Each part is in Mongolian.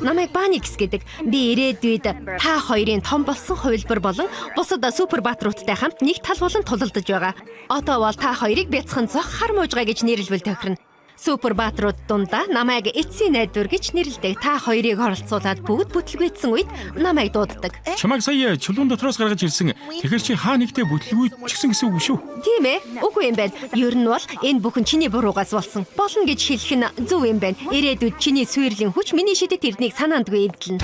намайг Баникс гэдэг. Би ирээдүйд та хоёрын том болсон хувилбар болон бусад супер баатруудтай хамт нэг тал болон тулалдаж байгаа. Одоо бол та хоёрыг бяцхан зох хар муужгаа гэж нэрлвэл тохирно. Супер баатрууд дундаа намайг эцсийн найдвар гэж нэрлэдэг. Та хоёрыг оролцуулаад бүгд бүтлгүйдсэн үед намайг дууддаг. Чамайг сая чулуун дотроос гаргаж ирсэн. Тэгэхээр чи хаа нэгтээ бүтлгүйчихсэн гэсэн үг шүү. Тийм ээ. Үгүй юм байна. Ер нь бол энэ бүхэн чиний буруугаас болсон. Болно гэж хэлэх нь зөв юм байна. Ирээдүйд чиний сүйрлийн хүч миний шидэт эрднийг санаандгүй эвдэлнэ.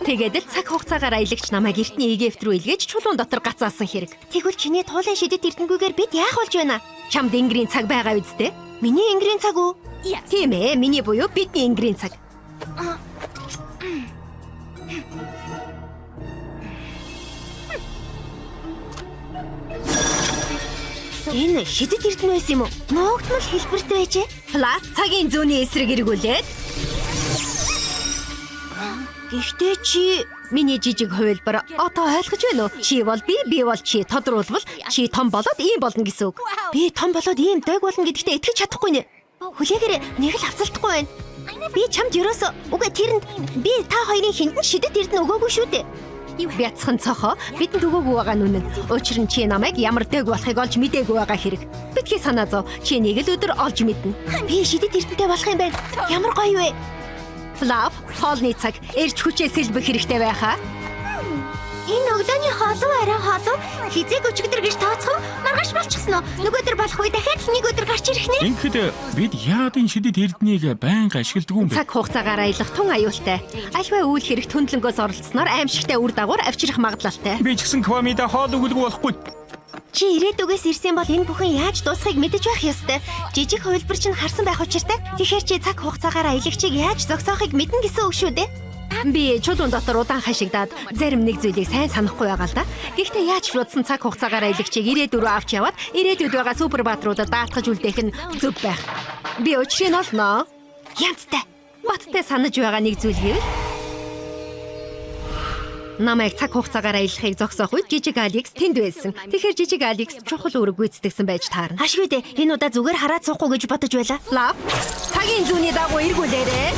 Тэгээд л цаг хугацаагаар аялагч намайг эртний Египт рүү илгээж чулуун дотор гацаасан хэрэг. Тэгвэл чиний туулын шидэт эрдэнгүйгээр бид яах болж байна? Чамд ингэрийн цаг байгаа үсттэй? Миний ингэрийн цаг уу? Тийм ээ, миний буюу бидний ингэрийн цаг. Энэ шидэт эрдэнэ байсан юм уу? Ноогдмол хэлбэрт байжээ. Фла, цагийн зүүнний эсрэг эргүүлээд. Гэхдээ чи миний жижиг хувилбар одоо ойлгож байна уу? Чи бол би бол чи тодруулбал чи том болоод ийм болно гэсэн үг. Би том болоод ийм дог болно гэдэгтээ итгэж чадахгүй нэ. Хүлээгээрээ нэг л авцалтахгүй байна. Би чамд ерөөсө үгүй тэрэнд би та хоёрын хинд нь шидэт эрдэнэ өгөөгүй шүү дээ. Бяцхан цохоо бидэнд өгөөгүй байгаа нүн. Учир нь чи намайг ямар дог болохыг олж мэдээгүй байгаа хэрэг. Бидхий санаа зов. Чи нэг л өдөр олж мэднэ. Би шидэт эрдэнэтэй болох юм байна. Ямар гоё вэ? Флав, хоолны цаг эрч хүчээ сэлбэх хэрэгтэй байхаа. Энэ өглөөний хоолой арай хоолой хизээг өчигдөр гэж тооцох маргааш болчихсон уу? Нөгөөдөр болох үе дахиад нэг өдөр гарч ирэх нэ. Ингээд бид яад энэ шидэт эрднийг байнга ашигладаг юм бэ? Цаг хугацаагаар аялах тун аюултай. Альва үйл хэрэгт хөндлөнгөөс оролцсноор аимшигтай үр дагавар авчрах магадлалтай. Би ч гэсэн Квамида хоол өгөлгүй болохгүй. Чи ирээдүгээс ирсэн бол энэ бүхэн яаж дуусахыг мэдэж байх ёстой. Жижиг хувилбар чинь харсан байх учиртай. Тэгэхээр чи цаг хугацаагаар аялагчийг яаж зогсоохыг мэднэ гэсэн үг шүү дээ. Би чулуун дотор удаан хашигдаад зарим нэг зүйлийг сайн санахгүй байгаа л да. Гэхдээ яаж ч удсан цаг хугацаагаар аялагчийг ирээдүг рүү авч яваад ирээдүйд байгаа супер баатруудад даатгаж үлдээх нь зөв байх. Би өчрийг олноо. Янзтай. Баттай санаж байгаа нэг зүйл гэвэл намайг цаг хугацаагаар аялахыг зогсоох үед жижиг Алекс тэнд байсан. Тэгэхээр жижиг Алекс чухал үүрэг гүйцэтгэсэн байж таарна. Ашгүй дээ. Энэ удаа зүгээр хараад суухгүй гэж бодож байла. Лав. Цагийн зүүнний дагуу эргүүлээрэй.